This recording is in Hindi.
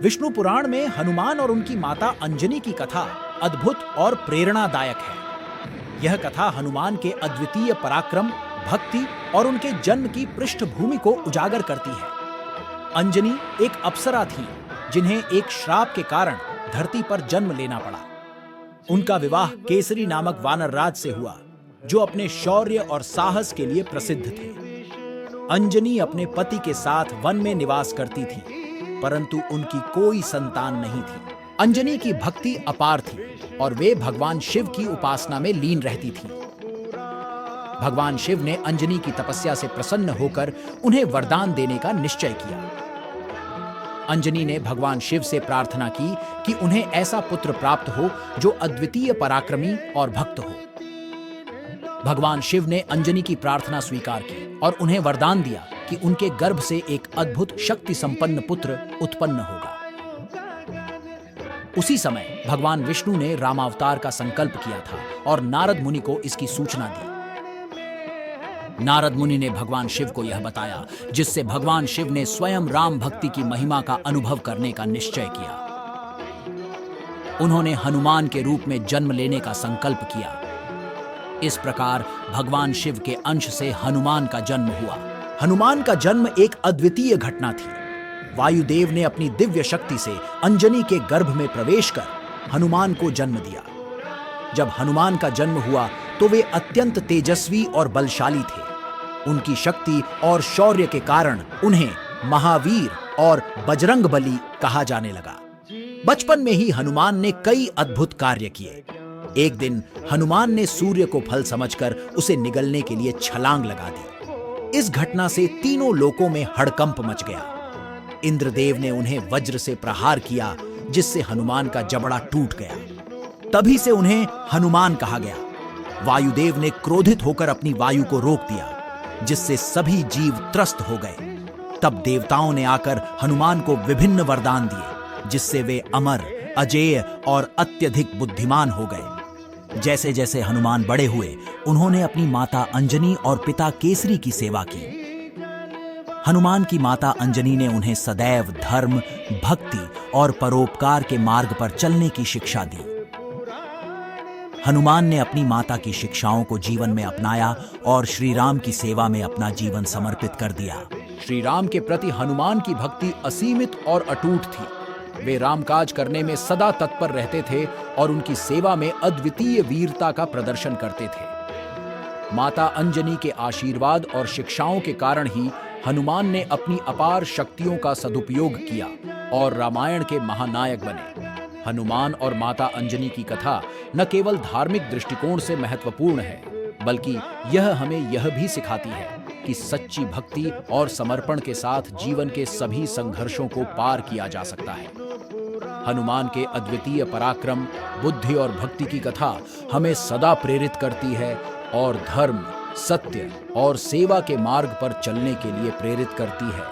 विष्णु पुराण में हनुमान और उनकी माता अंजनी की कथा अद्भुत और प्रेरणादायक है। यह कथा हनुमान के अद्वितीय पराक्रम, भक्ति और उनके जन्म की पृष्ठभूमि को उजागर करती है। अंजनी एक अप्सरा थी जिन्हें एक श्राप के कारण धरती पर जन्म लेना पड़ा। उनका विवाह केसरी नामक वानर राज से हुआ, जो अपने शौर्य और साहस के लिए प्रसिद्ध थे। अंजनी अपने पति के साथ वन में निवास करती थी, परंतु उनकी कोई संतान नहीं थी। अंजनी की भक्ति अपार थी और वे भगवान शिव की उपासना में लीन रहती थी। भगवान शिव ने अंजनी की तपस्या से प्रसन्न होकर उन्हें वरदान देने का निश्चय किया। अंजनी ने भगवान शिव से प्रार्थना की कि उन्हें ऐसा पुत्र प्राप्त हो जो अद्वितीय पराक्रमी और भक्त हो। भगवान शिव ने अंजनी की प्रार्थना स्वीकार की और उन्हें वरदान दिया कि उनके गर्भ से एक अद्भुत शक्ति संपन्न पुत्र उत्पन्न होगा। उसी समय भगवान विष्णु ने रामावतार का संकल्प किया था और नारद मुनि को इसकी सूचना दी। नारद मुनि ने भगवान शिव को यह बताया, जिससे भगवान शिव ने स्वयं राम भक्ति की महिमा का अनुभव करने का निश्चय किया। उन्होंने हनुमान के रूप में जन्म लेने का संकल्प किया। इस प्रकार भगवान शिव के अंश से हनुमान का जन्म हुआ। हनुमान का जन्म एक अद्वितीय घटना थी। वायुदेव ने अपनी दिव्य शक्ति से अंजनी के गर्भ में प्रवेश कर हनुमान को जन्म दिया। जब हनुमान का जन्म हुआ तो वे अत्यंत तेजस्वी और बलशाली थे। उनकी शक्ति और शौर्य के कारण उन्हें महावीर और बजरंगबली कहा जाने लगा। बचपन में ही हनुमान ने कई अद्भुत कार्य किए। एक दिन हनुमान ने सूर्य को फल समझकर उसे निगलने के लिए छलांग लगा दी। इस घटना से तीनों लोकों में हड़कंप मच गया। इंद्रदेव ने उन्हें वज्र से प्रहार किया, जिससे हनुमान का जबड़ा टूट गया। तभी से उन्हें हनुमान कहा गया। वायुदेव ने क्रोधित होकर अपनी वायु को रोक दिया, जिससे सभी जीव त्रस्त हो गए। तब देवताओं ने आकर हनुमान को विभिन्न वरदान दिए, जिससे वे अमर, अजेय और अत्यधिक बुद्धिमान हो गए। जैसे जैसे हनुमान बड़े हुए, उन्होंने अपनी माता अंजनी और पिता केसरी की सेवा की। हनुमान की माता अंजनी ने उन्हें सदैव धर्म, भक्ति और परोपकार के मार्ग पर चलने की शिक्षा दी। हनुमान ने अपनी माता की शिक्षाओं को जीवन में अपनाया और श्री राम की सेवा में अपना जीवन समर्पित कर दिया। श्री राम के प्रति हनुमान की भक्ति असीमित और अटूट थी। वे रामकाज करने में सदा तत्पर रहते थे और उनकी सेवा में अद्वितीय वीरता का प्रदर्शन करते थे। माता अंजनी के आशीर्वाद और शिक्षाओं के कारण ही हनुमान ने अपनी अपार शक्तियों का सदुपयोग किया और रामायण के महानायक बने। हनुमान और माता अंजनी की कथा न केवल धार्मिक दृष्टिकोण से महत्वपूर्ण है, बल्कि यह हमें यह भी सिखाती है कि सच्ची भक्ति और समर्पण के साथ जीवन के सभी संघर्षों को पार किया जा सकता है। हनुमान के अद्वितीय पराक्रम, बुद्धि और भक्ति की कथा हमें सदा प्रेरित करती है और धर्म, सत्य और सेवा के मार्ग पर चलने के लिए प्रेरित करती है।